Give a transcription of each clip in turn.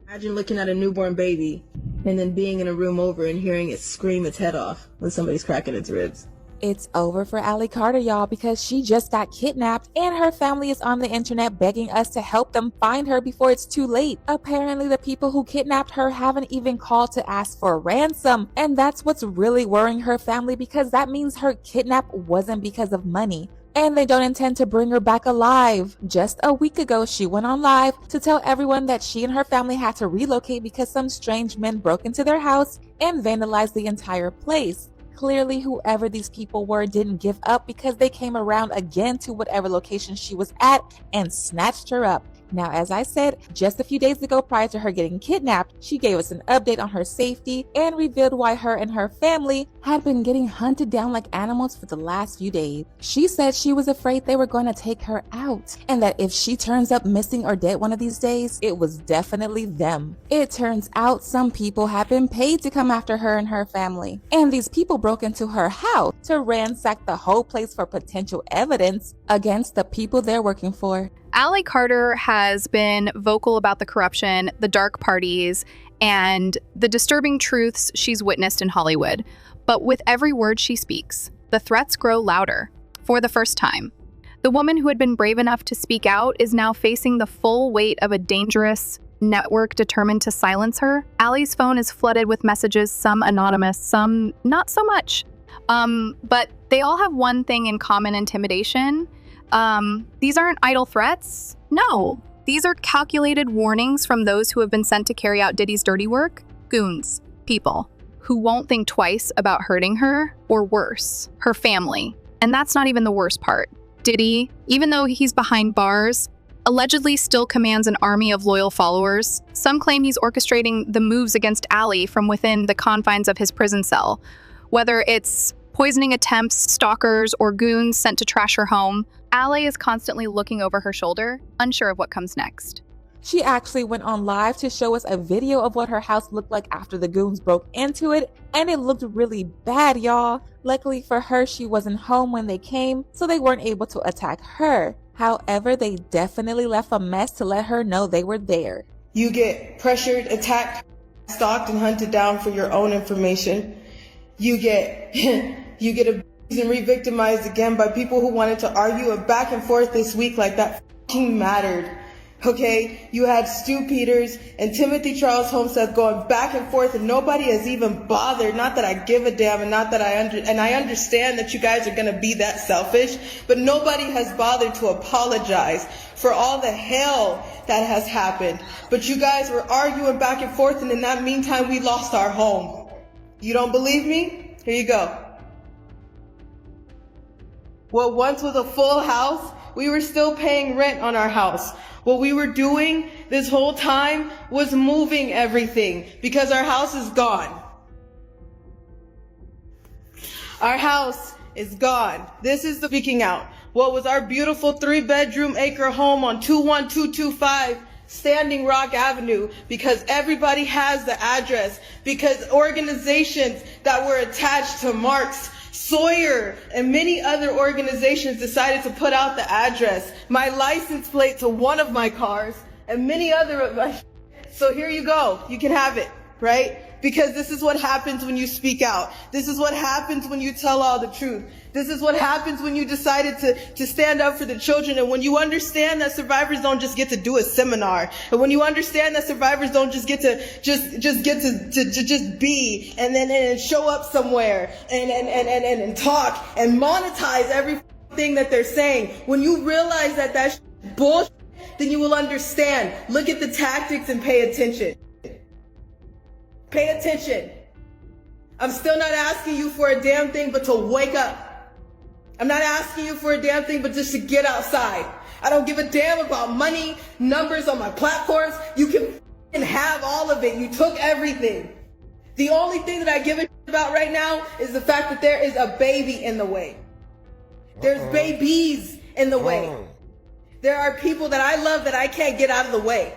Imagine looking at a newborn baby and then being in a room over and hearing it scream its head off when somebody's cracking its ribs. It's over for Allie Carter, y'all, because she just got kidnapped and her family is on the internet begging us to help them find her before it's too late. Apparently, the people who kidnapped her haven't even called to ask for a ransom, and that's what's really worrying her family, because that means her kidnap wasn't because of money. And they don't intend to bring her back alive. Just a week ago, she went on live to tell everyone that she and her family had to relocate because some strange men broke into their house and vandalized the entire place. Clearly, whoever these people were didn't give up, because they came around again to whatever location she was at and snatched her up. Now, as I said, just a few days ago prior to her getting kidnapped, she gave us an update on her safety and revealed why her and her family had been getting hunted down like animals for the last few days. She said she was afraid they were going to take her out, and that if she turns up missing or dead one of these days, it was definitely them. It turns out some people have been paid to come after her and her family, and these people broke into her house to ransack the whole place for potential evidence against the people they're working for. Allie Carter has been vocal about the corruption, the dark parties, and the disturbing truths she's witnessed in Hollywood. But with every word she speaks, the threats grow louder. For the first time, the woman who had been brave enough to speak out is now facing the full weight of a dangerous network determined to silence her. Allie's phone is flooded with messages, some anonymous, some not so much. But they all have one thing in common: intimidation. These aren't idle threats. No, these are calculated warnings from those who have been sent to carry out Diddy's dirty work. Goons, people who won't think twice about hurting her, or worse, her family. And that's not even the worst part. Diddy, even though he's behind bars, allegedly still commands an army of loyal followers. Some claim he's orchestrating the moves against Allie from within the confines of his prison cell, whether it's poisoning attempts, stalkers, or goons sent to trash her home. Allie is constantly looking over her shoulder, unsure of what comes next. She actually went on live to show us a video of what her house looked like after the goons broke into it, and it looked really bad, y'all. Luckily for her, she wasn't home when they came, so they weren't able to attack her. However, they definitely left a mess to let her know they were there. You get pressured, attacked, stalked, and hunted down for your own information. You get abused and re-victimized again by people who wanted to argue a back and forth this week like that fucking mattered. Okay, you had Stu Peters and Timothy Charles Homestead going back and forth, and nobody has even bothered. Not that I give a damn, and not that I understand that you guys are gonna be that selfish, but nobody has bothered to apologize for all the hell that has happened. But you guys were arguing back and forth, and in that meantime, we lost our home. You don't believe me? Here you go. What once was a full house, we were still paying rent on our house. What we were doing this whole time was moving everything, because our house is gone. Our house is gone. This is the speaking out. What was our beautiful 3-bedroom acre home on 21225 Standing Rock Avenue, because everybody has the address, because organizations that were attached to Marx, Sawyer, and many other organizations decided to put out the address, my license plate to one of my cars, and many other of my. So here you go. You can have it, right? Because this is what happens when you speak out. This is what happens when you tell all the truth. This is what happens when you decided to stand up for the children, and when you understand that survivors don't just get to do a seminar, and when you understand that survivors don't just get to just be and then show up somewhere and talk and monetize everything that they're saying. When you realize that that's bullshit, then you will understand. Look at the tactics and pay attention. Pay attention. I'm still not asking you for a damn thing but to wake up. I'm not asking you for a damn thing but just to get outside. I don't give a damn about money, numbers on my platforms. You can have all of it. You took everything. The only thing that I give a shit about right now is the fact that there is a baby in the way. There's babies in the way. There are people that I love that I can't get out of the way.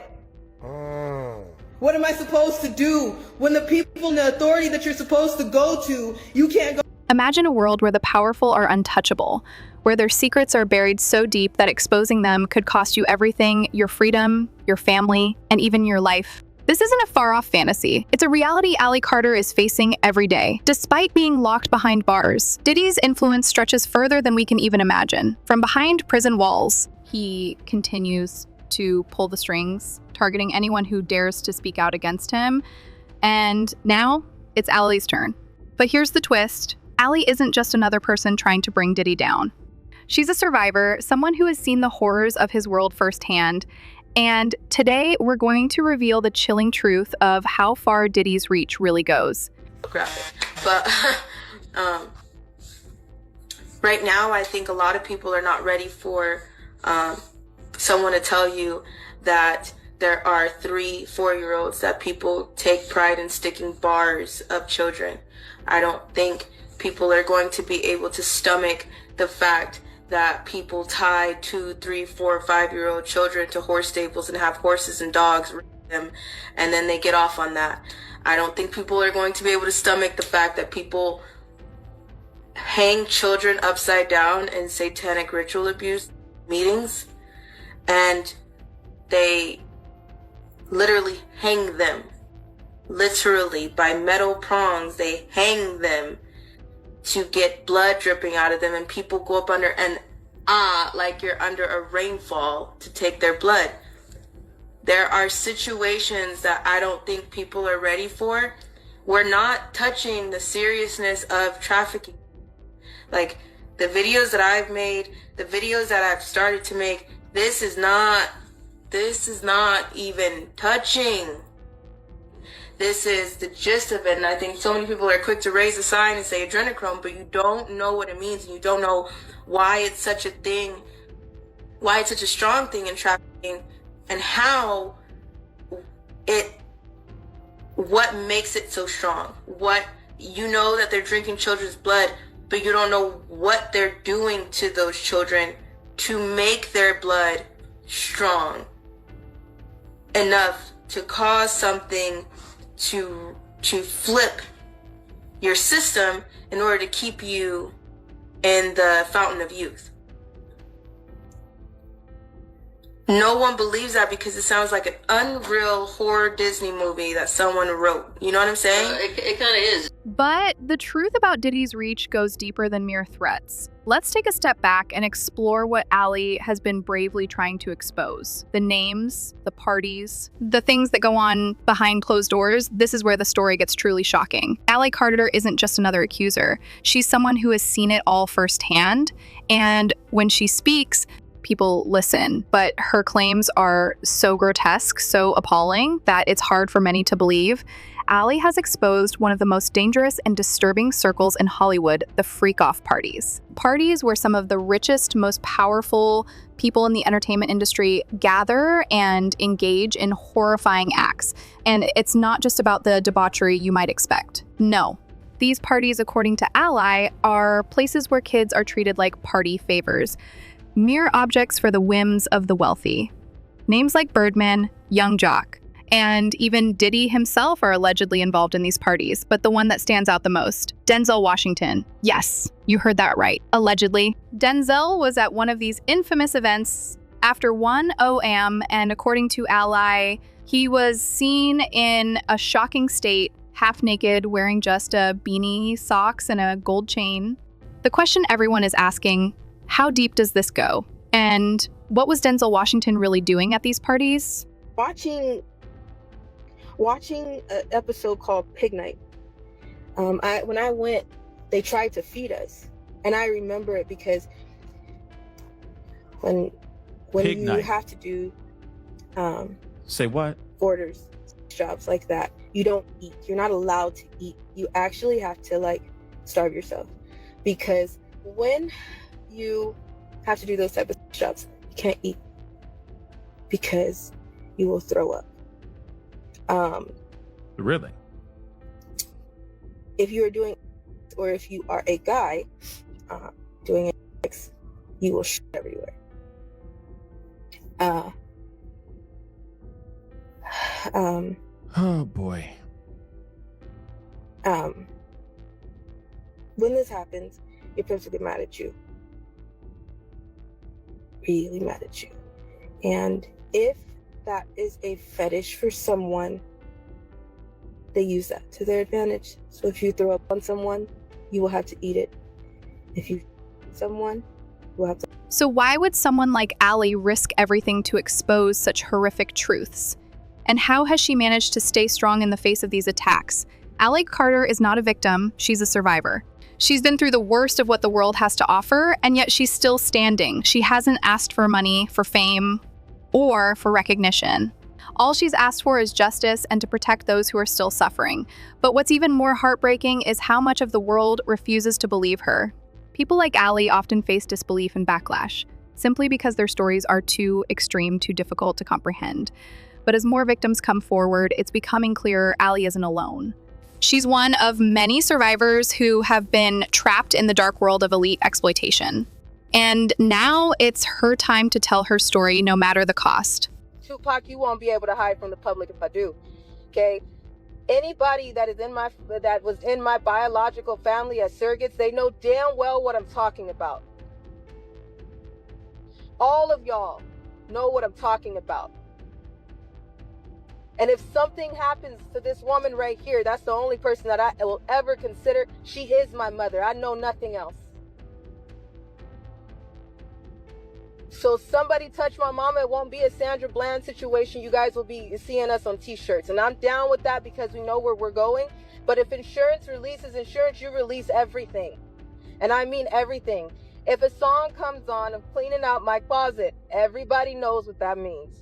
What am I supposed to do when the people in the authority that you're supposed to go to, you can't go? Imagine a world where the powerful are untouchable, where their secrets are buried so deep that exposing them could cost you everything: your freedom, your family, and even your life. This isn't a far-off fantasy. It's a reality Ally Carter is facing every day, despite being locked behind bars. Diddy's influence stretches further than we can even imagine. From behind prison walls, he continues to pull the strings, targeting anyone who dares to speak out against him. And now, it's Ally's turn. But here's the twist. Ally isn't just another person trying to bring Diddy down. She's a survivor, someone who has seen the horrors of his world firsthand. And today, we're going to reveal the chilling truth of how far Diddy's reach really goes. Graphic. But right now, I think a lot of people are not ready for someone to tell you that there are 3-4-year-olds that people take pride in sticking bars of children. I don't think people are going to be able to stomach the fact that people tie 2, 3, 4, 5-year-old children to horse stables and have horses and dogs raise them, and then they get off on that. I don't think people are going to be able to stomach the fact that people hang children upside down in satanic ritual abuse meetings, and they literally hang them. Literally, by metal prongs, they hang them to get blood dripping out of them, and people go up under and like you're under a rainfall to take their blood. There are situations that I don't think people are ready for. We're not touching the seriousness of trafficking. Like, the videos that I've made, the videos that I've started to make, this is not even touching. This is the gist of it, and I think so many people are quick to raise a sign and say adrenochrome, but you don't know what it means, and you don't know why it's such a thing, why it's such a strong thing in trafficking, and what makes it so strong. What, you know that they're drinking children's blood, but you don't know what they're doing to those children to make their blood strong enough to cause something to flip your system in order to keep you in the fountain of youth. No one believes that because it sounds like an unreal horror Disney movie that someone wrote. You know what I'm saying? It kind of is. But the truth about Diddy's reach goes deeper than mere threats. Let's take a step back and explore what Ally has been bravely trying to expose. The names, the parties, the things that go on behind closed doors. This is where the story gets truly shocking. Ally Carter isn't just another accuser. She's someone who has seen it all firsthand. And when she speaks, people listen, but her claims are so grotesque, so appalling, that it's hard for many to believe. Ally has exposed one of the most dangerous and disturbing circles in Hollywood, the freak-off parties. Parties where some of the richest, most powerful people in the entertainment industry gather and engage in horrifying acts. And it's not just about the debauchery you might expect. No. These parties, according to Ally, are places where kids are treated like party favors. Mere objects for the whims of the wealthy. Names like Birdman, Young Jock, and even Diddy himself are allegedly involved in these parties, but the one that stands out the most, Denzel Washington. Yes, you heard that right, allegedly. Denzel was at one of these infamous events after 1 a.m., and according to Ally, he was seen in a shocking state, half naked, wearing just a beanie, socks, and a gold chain. The question everyone is asking, how deep does this go? And what was Denzel Washington really doing at these parties? Watching an episode called Pig Night. When I went, they tried to feed us, and I remember it because when Pig you Night. have to do Say what? orders, jobs like that, you don't eat. You're not allowed to eat. You actually have to starve yourself, because when you have to do those type of jobs, you can't eat because you will throw up. Really? If you are doing, or if you are a guy doing it, you will shit everywhere. Oh boy. When this happens, your parents will get mad at you. Really mad at you. And if that is a fetish for someone, they use that to their advantage. So if you throw up on someone, you will have to eat it. If you someone, you will have to. So why would someone like Allie risk everything to expose such horrific truths? And how has she managed to stay strong in the face of these attacks? Allie Carter is not a victim, she's a survivor. She's been through the worst of what the world has to offer, and yet she's still standing. She hasn't asked for money, for fame, or for recognition. All she's asked for is justice and to protect those who are still suffering. But what's even more heartbreaking is how much of the world refuses to believe her. People like Allie often face disbelief and backlash, simply because their stories are too extreme, too difficult to comprehend. But as more victims come forward, it's becoming clearer Allie isn't alone. She's one of many survivors who have been trapped in the dark world of elite exploitation. And now it's her time to tell her story, no matter the cost. Tupac, you won't be able to hide from the public if I do. Okay? Anybody that was in my biological family as surrogates, they know damn well what I'm talking about. All of y'all know what I'm talking about. And if something happens to this woman right here, that's the only person that I will ever consider. She is my mother. I know nothing else. So somebody touch my mama, it won't be a Sandra Bland situation. You guys will be seeing us on t-shirts. And I'm down with that because we know where we're going. But if insurance releases insurance, you release everything. And I mean everything. If a song comes on, I'm cleaning out my closet. Everybody knows what that means.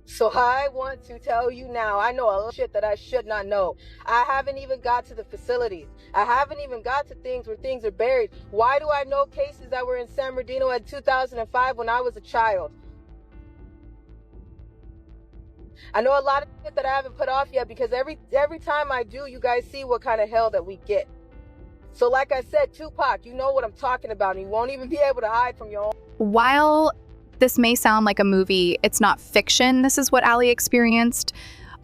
So I want to tell you now, I know a lot of shit that I should not know. I haven't even got to the facilities. I haven't even got to things where things are buried. Why do I know cases that were in San Bernardino in 2005 when I was a child? I know a lot of shit that I haven't put off yet because every time I do, you guys see what kind of hell that we get. So like I said, Tupac, you know what I'm talking about, and you won't even be able to hide from your own. While this may sound like a movie, it's not fiction. This is what Allie experienced.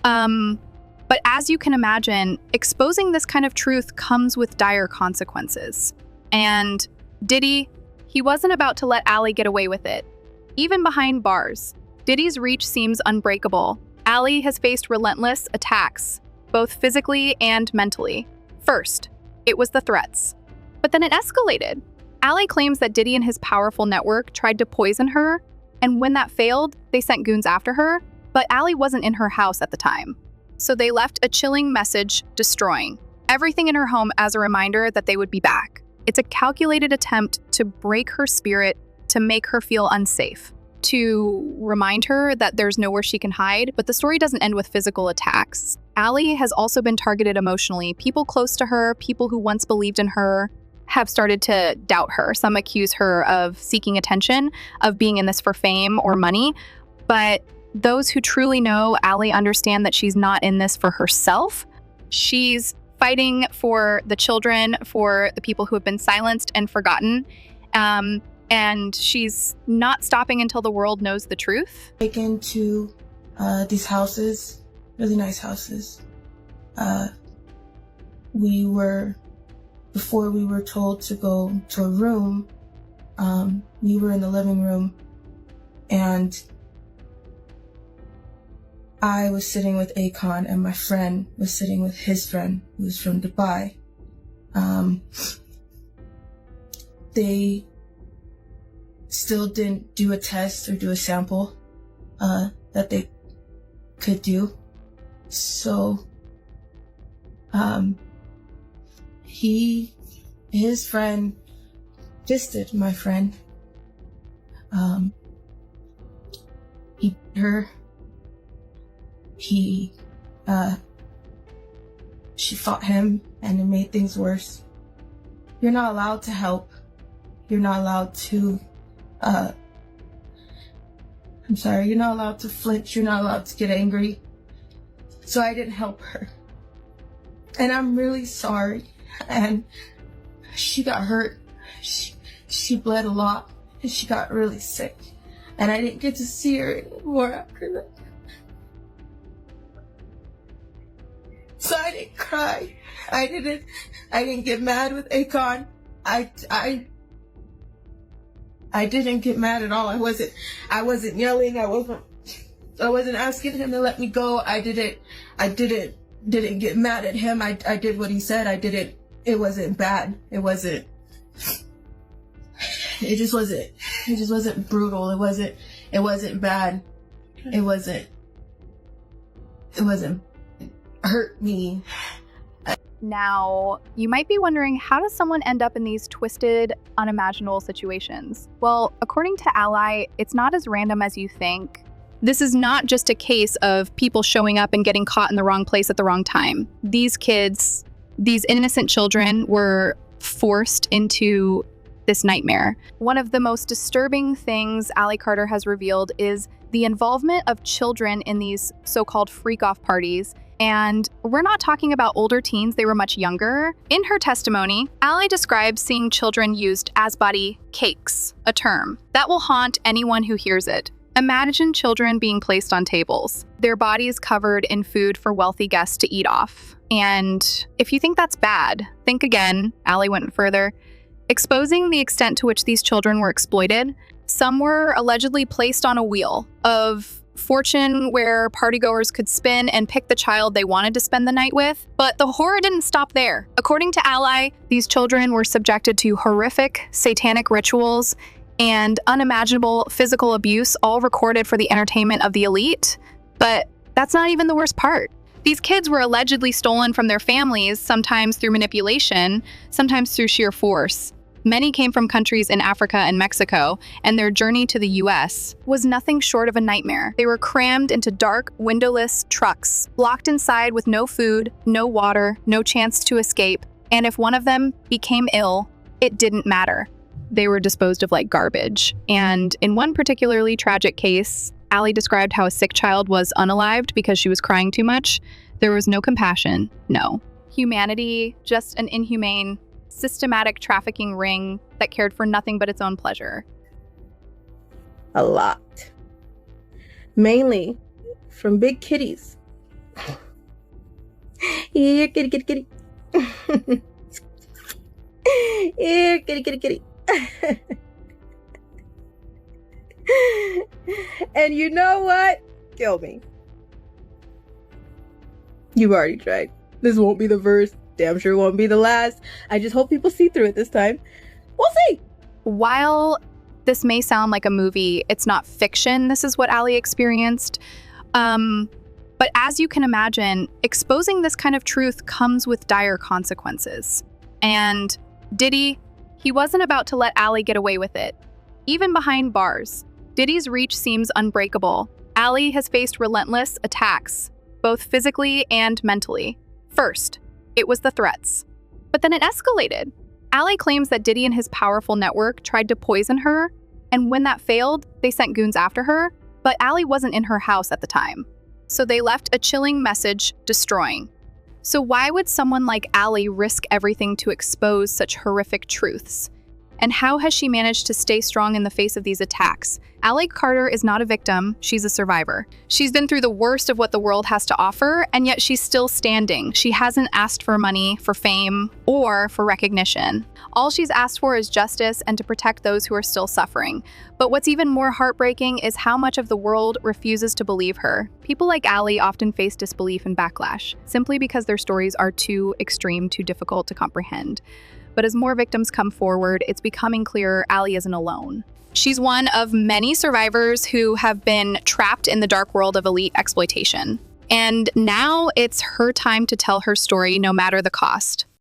But as you can imagine, exposing this kind of truth comes with dire consequences. And Diddy, he wasn't about to let Allie get away with it. Even behind bars, Diddy's reach seems unbreakable. Allie has faced relentless attacks, both physically and mentally. First, it was the threats. But then it escalated. Allie claims that Diddy and his powerful network tried to poison her, and when that failed, they sent goons after her, but Allie wasn't in her house at the time. So they left a chilling message destroying everything in her home as a reminder that they would be back. It's a calculated attempt to break her spirit, to make her feel unsafe, to remind her that there's nowhere she can hide, but the story doesn't end with physical attacks. Allie has also been targeted emotionally. People close to her, people who once believed in her, have started to doubt her. Some accuse her of seeking attention, of being in this for fame or money. But those who truly know Allie understand that she's not in this for herself. She's fighting for the children, for the people who have been silenced and forgotten. And she's not stopping until the world knows the truth. Taken to these houses, really nice houses. Before we were told to go to a room, we were in the living room, and I was sitting with Akon, and my friend was sitting with his friend, who was from Dubai. They still didn't do a test or do a sample that they could do. So his friend fisted my friend. He beat her. She fought him, and it made things worse. You're not allowed to help. You're not allowed to, you're not allowed to flinch. You're not allowed to get angry. So I didn't help her. And I'm really sorry. And she got hurt. She bled a lot, and she got really sick. And I didn't get to see her anymore after that. So I didn't cry. I didn't get mad with Akon. I didn't get mad at all. I wasn't yelling. I wasn't asking him to let me go. I didn't get mad at him. I did what he said. It wasn't bad. It just wasn't brutal. It wasn't bad. It wasn't hurt me. Now, you might be wondering, how does someone end up in these twisted, unimaginable situations? Well, according to Ally, it's not as random as you think. This is not just a case of people showing up and getting caught in the wrong place at the wrong time. These kids, these innocent children, were forced into this nightmare. One of the most disturbing things Ally Carter has revealed is the involvement of children in these so-called freak-off parties. And we're not talking about older teens, they were much younger. In her testimony, Ally describes seeing children used as body cakes, a term that will haunt anyone who hears it. Imagine children being placed on tables, their bodies covered in food for wealthy guests to eat off. And if you think that's bad, think again. Ally went further, exposing the extent to which these children were exploited. Some were allegedly placed on a wheel of fortune where partygoers could spin and pick the child they wanted to spend the night with. But the horror didn't stop there. According to Ally, these children were subjected to horrific satanic rituals and unimaginable physical abuse, all recorded for the entertainment of the elite. But that's not even the worst part. These kids were allegedly stolen from their families, sometimes through manipulation, sometimes through sheer force. Many came from countries in Africa and Mexico, and their journey to the US was nothing short of a nightmare. They were crammed into dark, windowless trucks, locked inside with no food, no water, no chance to escape, and if one of them became ill, it didn't matter. They were disposed of like garbage. And in one particularly tragic case, Ally described how a sick child was unalived because she was crying too much. There was no compassion, no humanity, just an inhumane, systematic trafficking ring that cared for nothing but its own pleasure. A lot. Mainly from big kitties. Here, kitty, kitty, kitty. Here, kitty, kitty, kitty. And you know what? Kill me. You've already tried. This won't be the first. Damn sure won't be the last. I just hope people see through it this time. We'll see. While this may sound like a movie, it's not fiction. This is what Ally experienced. But as you can imagine, exposing this kind of truth comes with dire consequences. And Diddy, he wasn't about to let Ally get away with it. Even behind bars, Diddy's reach seems unbreakable. Ally has faced relentless attacks, both physically and mentally. First, it was the threats. But then it escalated. Ally claims that Diddy and his powerful network tried to poison her, and when that failed, they sent goons after her, but Ally wasn't in her house at the time. So they left a chilling message destroying. So why would someone like Ally risk everything to expose such horrific truths? And how has she managed to stay strong in the face of these attacks? Ally Carter is not a victim, she's a survivor. She's been through the worst of what the world has to offer, and yet she's still standing. She hasn't asked for money, for fame, or for recognition. All she's asked for is justice and to protect those who are still suffering. But what's even more heartbreaking is how much of the world refuses to believe her. People like Ally often face disbelief and backlash, simply because their stories are too extreme, too difficult to comprehend. But as more victims come forward, it's becoming clearer Ally isn't alone. She's one of many survivors who have been trapped in the dark world of elite exploitation. And now it's her time to tell her story, no matter the cost.